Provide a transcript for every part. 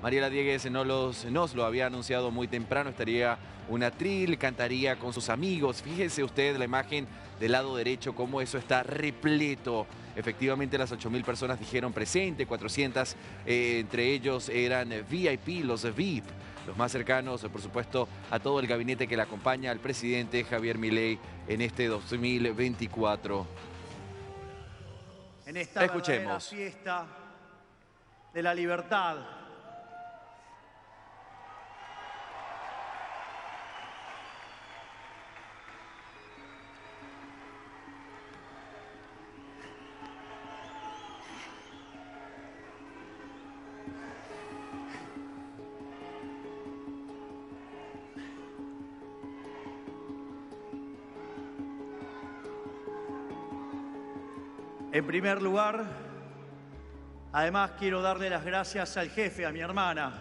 Mariela Diegues nos lo había anunciado muy temprano, estaría un atril, cantaría con sus amigos. Fíjese usted la imagen del lado derecho, cómo eso está repleto. Efectivamente, las 8.000 personas dijeron presente, 400 entre ellos eran VIP, los VIP, los más cercanos, por supuesto, a todo el gabinete que le acompaña al presidente Javier Milei en este 2024. En esta verdadera fiesta de la libertad. En primer lugar, además quiero darle las gracias al jefe, a mi hermana.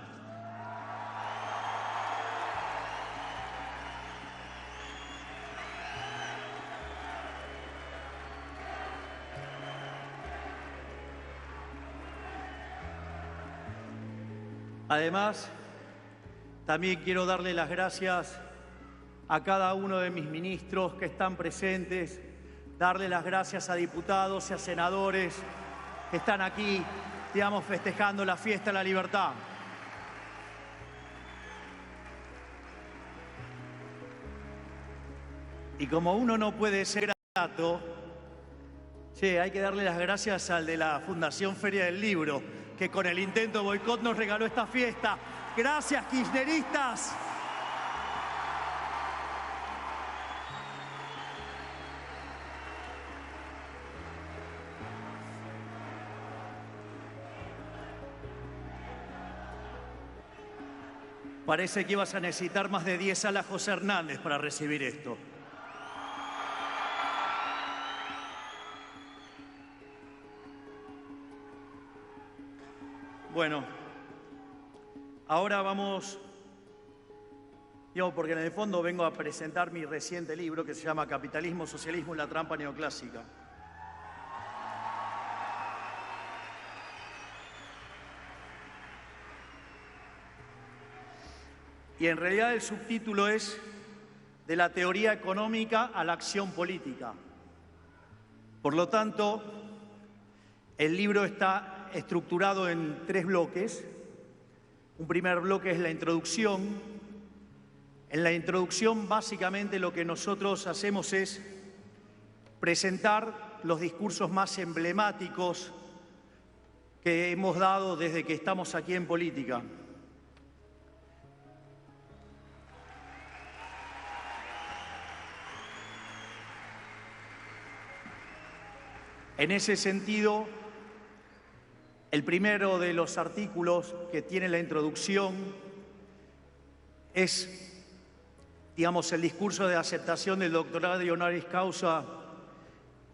Además, también quiero darle las gracias a cada uno de mis ministros que están presentes, darle las gracias a diputados y a senadores que están aquí, digamos, festejando la fiesta de la libertad. Y como uno no puede ser grato, hay que darle las gracias al de la Fundación Feria del Libro, que con el intento de boicot nos regaló esta fiesta. Gracias, kirchneristas. Parece que ibas a necesitar más de 10 salas José Hernández para recibir esto. Bueno, ahora vamos, porque en el fondo vengo a presentar mi reciente libro que se llama Capitalismo, Socialismo y la Trampa Neoclásica. Y en realidad el subtítulo es De la teoría económica a la acción política. Por lo tanto, el libro está estructurado en 3 bloques. Un primer bloque es la introducción. En la introducción, básicamente, lo que nosotros hacemos es presentar los discursos más emblemáticos que hemos dado desde que estamos aquí en política. En ese sentido, el primero de los artículos que tiene la introducción es, digamos, el discurso de aceptación del doctorado de honoris causa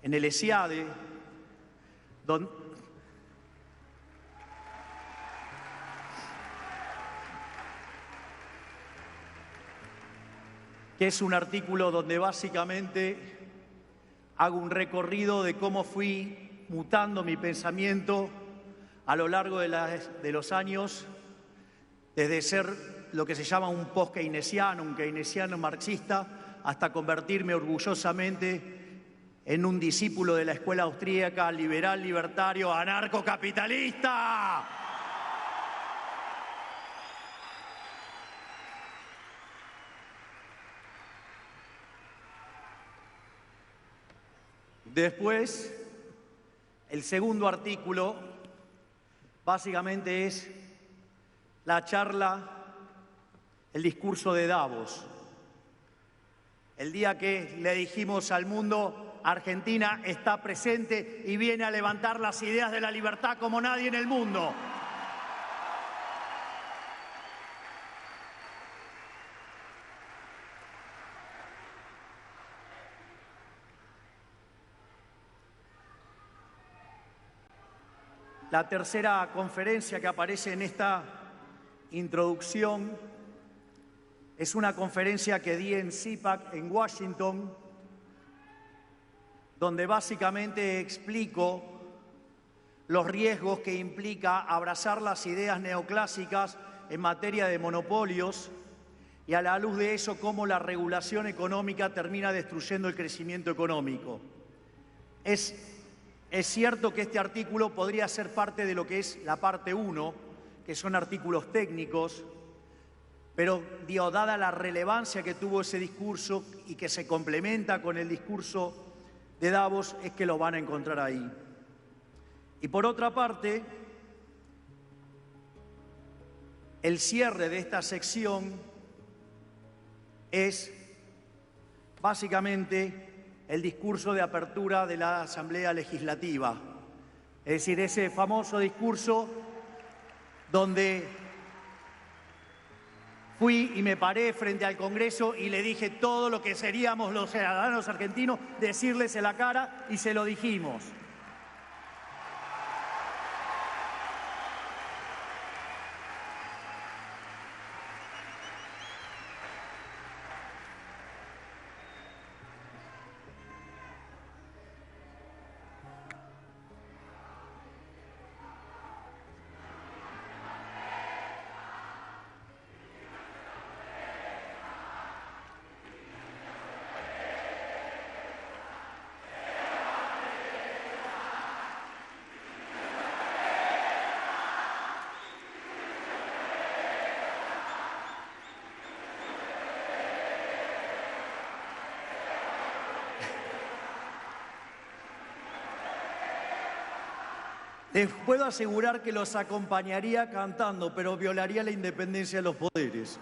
en el ESIADE, que es un artículo donde básicamente hago un recorrido de cómo fui mutando mi pensamiento a lo largo de los años, desde ser lo que se llama un post-keynesiano, un keynesiano marxista, hasta convertirme orgullosamente en un discípulo de la escuela austríaca, liberal, libertario, anarcocapitalista. Después, el segundo artículo básicamente es la charla, el discurso de Davos. El día que le dijimos al mundo, Argentina está presente y viene a levantar las ideas de la libertad como nadie en el mundo. La tercera conferencia que aparece en esta introducción es una conferencia que di en CPAC en Washington, donde básicamente explico los riesgos que implica abrazar las ideas neoclásicas en materia de monopolios y, a la luz de eso, cómo la regulación económica termina destruyendo el crecimiento económico. Es cierto que este artículo podría ser parte de lo que es la parte 1, que son artículos técnicos, pero, dada la relevancia que tuvo ese discurso y que se complementa con el discurso de Davos, es que lo van a encontrar ahí. Y por otra parte, el cierre de esta sección es básicamente el discurso de apertura de la Asamblea Legislativa. Es decir, ese famoso discurso donde fui y me paré frente al Congreso y le dije todo lo que seríamos los ciudadanos argentinos, decirles en la cara, y se lo dijimos. Les puedo asegurar que los acompañaría cantando, pero violaría la independencia de los poderes.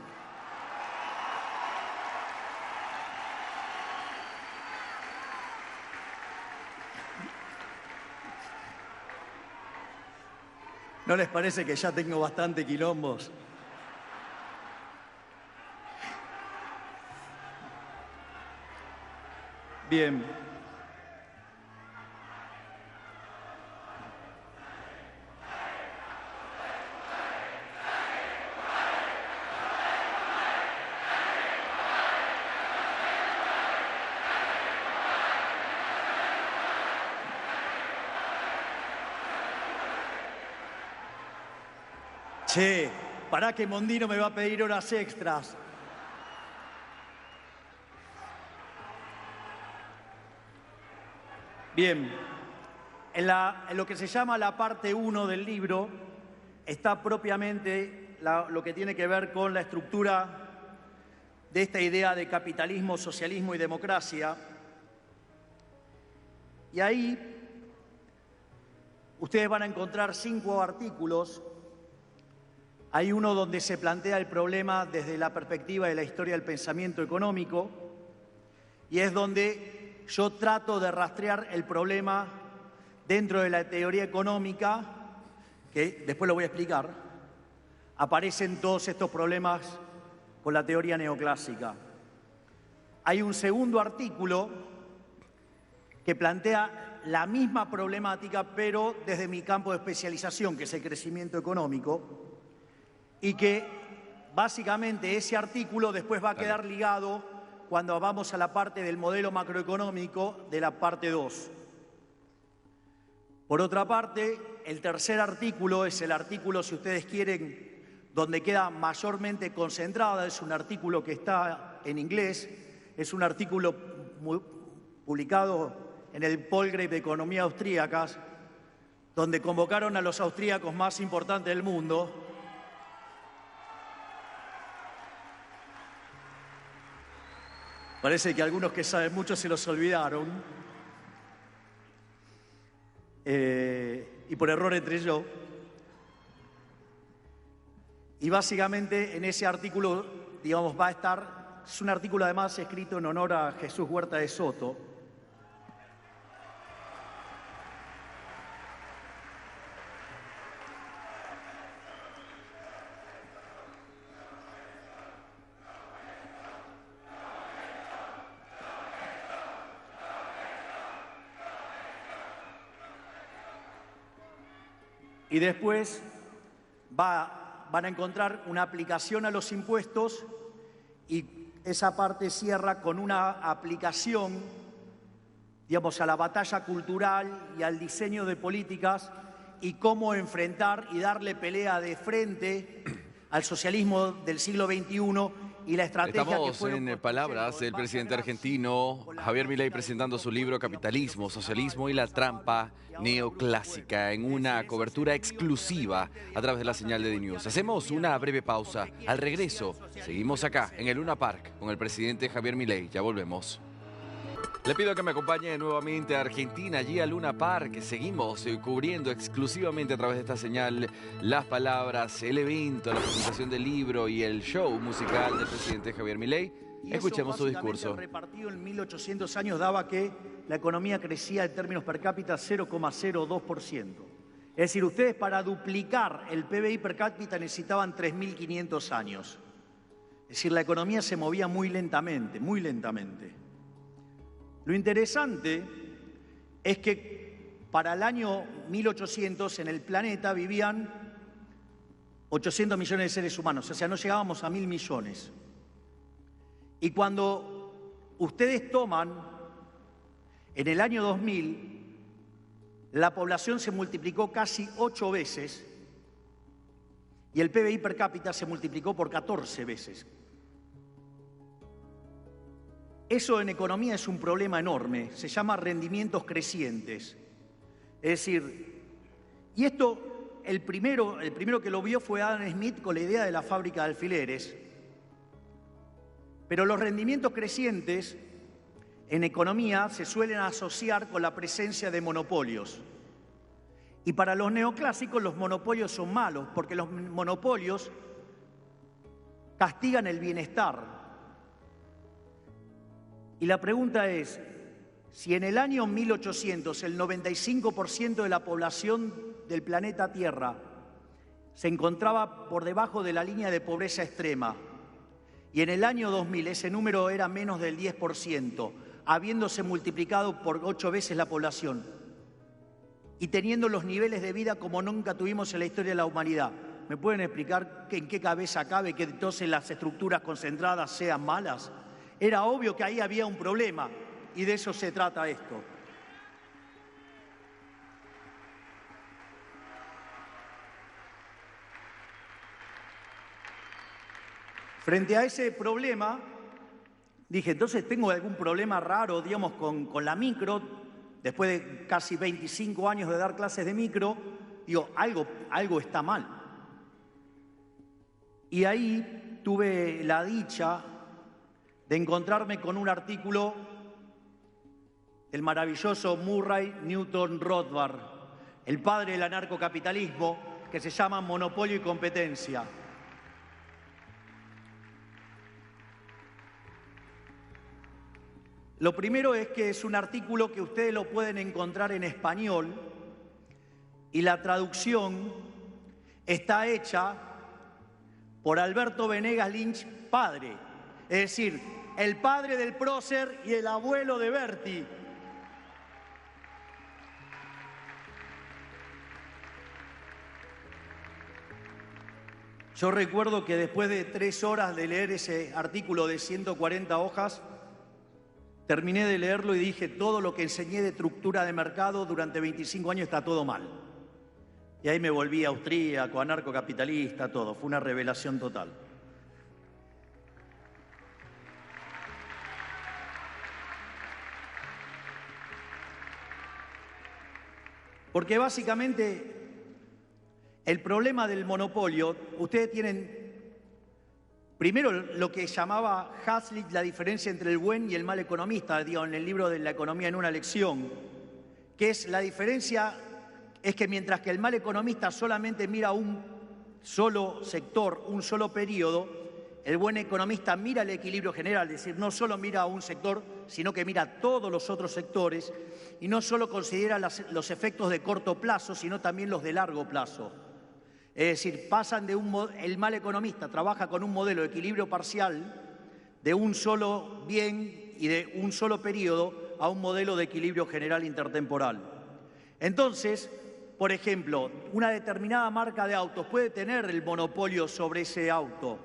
¿No les parece que ya tengo bastante quilombos? Bien. Che, pará que Mondino me va a pedir horas extras. Bien, en lo que se llama la parte 1 del libro está propiamente lo que tiene que ver con la estructura de esta idea de capitalismo, socialismo y democracia. Y ahí ustedes van a encontrar 5 artículos. Hay uno donde se plantea el problema desde la perspectiva de la historia del pensamiento económico, y es donde yo trato de rastrear el problema dentro de la teoría económica, que después lo voy a explicar. Aparecen todos estos problemas con la teoría neoclásica. Hay un segundo artículo que plantea la misma problemática, pero desde mi campo de especialización, que es el crecimiento económico, y que básicamente ese artículo después va a quedar ligado cuando vamos a la parte del modelo macroeconómico de la parte 2. Por otra parte, el tercer artículo es el artículo, si ustedes quieren, donde queda mayormente concentrada. Es un artículo que está en inglés, es un artículo publicado en el Palgrave de Economía Austríaca, donde convocaron a los austríacos más importantes del mundo. Parece que algunos que saben mucho se los olvidaron. Y por error entré yo. Y básicamente en ese artículo, digamos, va a estar, es un artículo además escrito en honor a Jesús Huerta de Soto. Y después van a encontrar una aplicación a los impuestos, y esa parte cierra con una aplicación, digamos, a la batalla cultural y al diseño de políticas y cómo enfrentar y darle pelea de frente al socialismo del siglo XXI y la estrategia Estamos que fueron en palabras del presidente argentino Javier Milei presentando su libro Capitalismo, Socialismo y la Trampa Neoclásica en una cobertura exclusiva a través de la señal de DNews. Hacemos una breve pausa. Al regreso, seguimos acá en el Luna Park con el presidente Javier Milei. Ya volvemos. Le pido que me acompañe nuevamente a Argentina, allí a Luna Park. Seguimos cubriendo exclusivamente a través de esta señal las palabras, el evento, la presentación del libro y el show musical del presidente Javier Milei. Escuchemos su discurso. El repartido en 1800 años daba que la economía crecía en términos per cápita 0,02%. Es decir, ustedes para duplicar el PBI per cápita necesitaban 3.500 años. Es decir, la economía se movía muy lentamente, muy lentamente. Lo interesante es que para el año 1800 en el planeta vivían 800 millones de seres humanos, o sea, no llegábamos a 1.000 millones. Y cuando ustedes toman, en el año 2000, la población se multiplicó casi 8 veces y el PBI per cápita se multiplicó por 14 veces. Eso en economía es un problema enorme, se llama rendimientos crecientes. Es decir, y esto, el primero que lo vio fue Adam Smith con la idea de la fábrica de alfileres. Pero los rendimientos crecientes en economía se suelen asociar con la presencia de monopolios. Y para los neoclásicos los monopolios son malos, porque los monopolios castigan el bienestar. Y la pregunta es, si en el año 1800 el 95% de la población del planeta Tierra se encontraba por debajo de la línea de pobreza extrema, y en el año 2000 ese número era menos del 10%, habiéndose multiplicado por 8 veces la población, y teniendo los niveles de vida como nunca tuvimos en la historia de la humanidad, ¿me pueden explicar en qué cabeza cabe que entonces las estructuras concentradas sean malas? Era obvio que ahí había un problema y de eso se trata esto. Frente a ese problema, dije, entonces tengo algún problema raro, digamos, con la micro, después de casi 25 años de dar clases de micro, digo, algo está mal. Y ahí tuve la dicha de encontrarme con un artículo del maravilloso Murray Newton Rothbard, el padre del anarcocapitalismo, que se llama Monopolio y Competencia. Lo primero es que es un artículo que ustedes lo pueden encontrar en español y la traducción está hecha por Alberto Venegas Lynch, padre. Es decir, el padre del prócer y el abuelo de Berti. Yo recuerdo que después de 3 horas de leer ese artículo de 140 hojas, terminé de leerlo y dije, todo lo que enseñé de estructura de mercado durante 25 años está todo mal. Y ahí me volví austríaco, anarcocapitalista, todo. Fue una revelación total. Porque básicamente el problema del monopolio, ustedes tienen primero lo que llamaba Hazlitt la diferencia entre el buen y el mal economista, digo, en el libro de La economía en una lección, que es la diferencia, es que mientras que el mal economista solamente mira un solo sector, un solo periodo, el buen economista mira el equilibrio general, es decir, no solo mira a un sector, sino que mira todos los otros sectores y no solo considera los efectos de corto plazo, sino también los de largo plazo. Es decir, pasan de el mal economista trabaja con un modelo de equilibrio parcial de un solo bien y de un solo periodo a un modelo de equilibrio general intertemporal. Entonces, por ejemplo, una determinada marca de autos puede tener el monopolio sobre ese auto,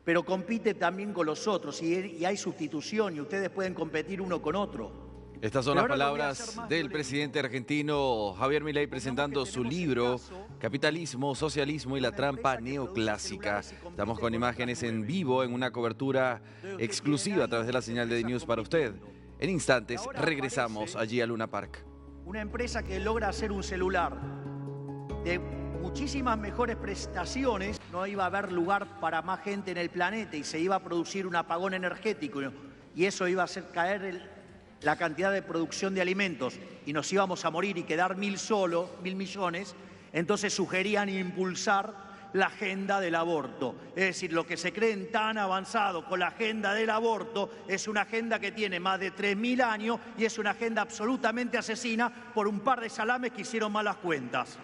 pero compite también con los otros y hay sustitución y ustedes pueden competir uno con otro. Estas son las palabras del presidente argentino Javier Milei presentando su libro Capitalismo, Socialismo y la Trampa Neoclásica. Estamos con imágenes en vivo en una cobertura exclusiva a través de la señal de DNews para usted. En instantes regresamos allí a Luna Park. Una empresa que logra hacer un celular de muchísimas mejores prestaciones, no iba a haber lugar para más gente en el planeta y se iba a producir un apagón energético y eso iba a hacer caer la cantidad de producción de alimentos y nos íbamos a morir y quedar 1.000 millones, entonces sugerían impulsar la agenda del aborto. Es decir, lo que se creen tan avanzado con la agenda del aborto es una agenda que tiene más de 3.000 años y es una agenda absolutamente asesina por un par de salames que hicieron malas cuentas.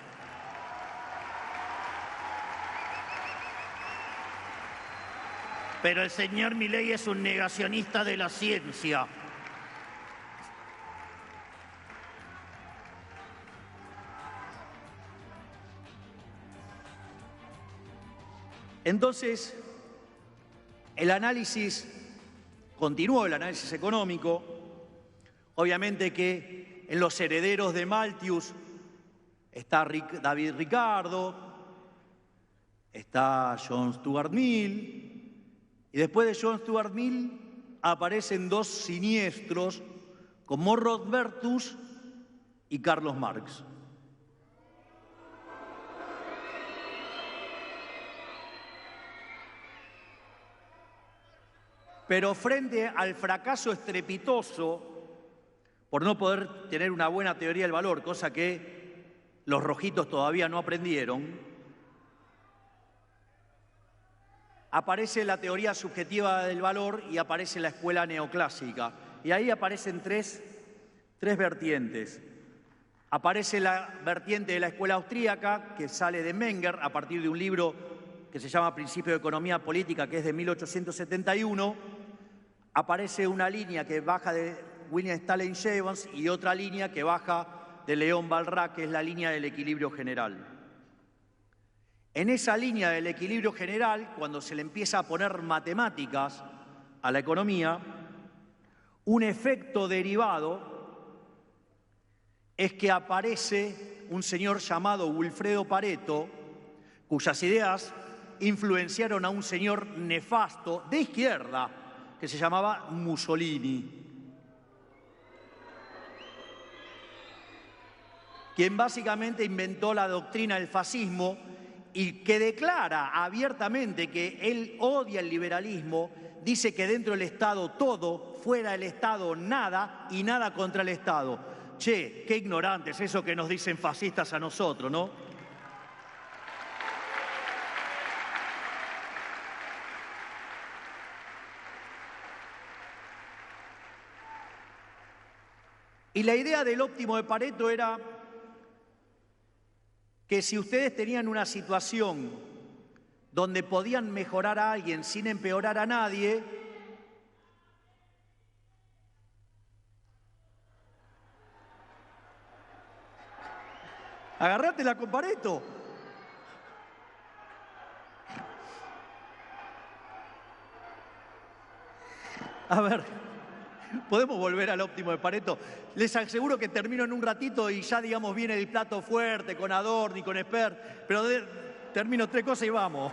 Pero el señor Milei es un negacionista de la ciencia. Entonces, continuó el análisis económico. Obviamente que en los herederos de Malthus está David Ricardo, está John Stuart Mill, y después de John Stuart Mill aparecen dos siniestros como Rothbertus y Carlos Marx. Pero frente al fracaso estrepitoso, por no poder tener una buena teoría del valor, cosa que los rojitos todavía no aprendieron, aparece la teoría subjetiva del valor y aparece la escuela neoclásica. Y ahí aparecen tres vertientes. Aparece la vertiente de la escuela austríaca, que sale de Menger a partir de un libro que se llama Principio de Economía Política, que es de 1871, aparece una línea que baja de William Stanley Jevons y otra línea que baja de León Balrac, que es la línea del equilibrio general. En esa línea del equilibrio general, cuando se le empieza a poner matemáticas a la economía, un efecto derivado es que aparece un señor llamado Wilfredo Pareto, cuyas ideas influenciaron a un señor nefasto de izquierda que se llamaba Mussolini, quien básicamente inventó la doctrina del fascismo y que declara abiertamente que él odia el liberalismo, dice que dentro del Estado todo, fuera del Estado nada y nada contra el Estado. Che, qué ignorantes eso que nos dicen fascistas a nosotros, ¿no? Y la idea del óptimo de Pareto era que si ustedes tenían una situación donde podían mejorar a alguien sin empeorar a nadie, agárratela con Pareto. A ver, podemos volver al óptimo de Pareto. Les aseguro que termino en un ratito y ya, digamos, viene el plato fuerte con Adorno y con Esper, pero termino 3 cosas y vamos.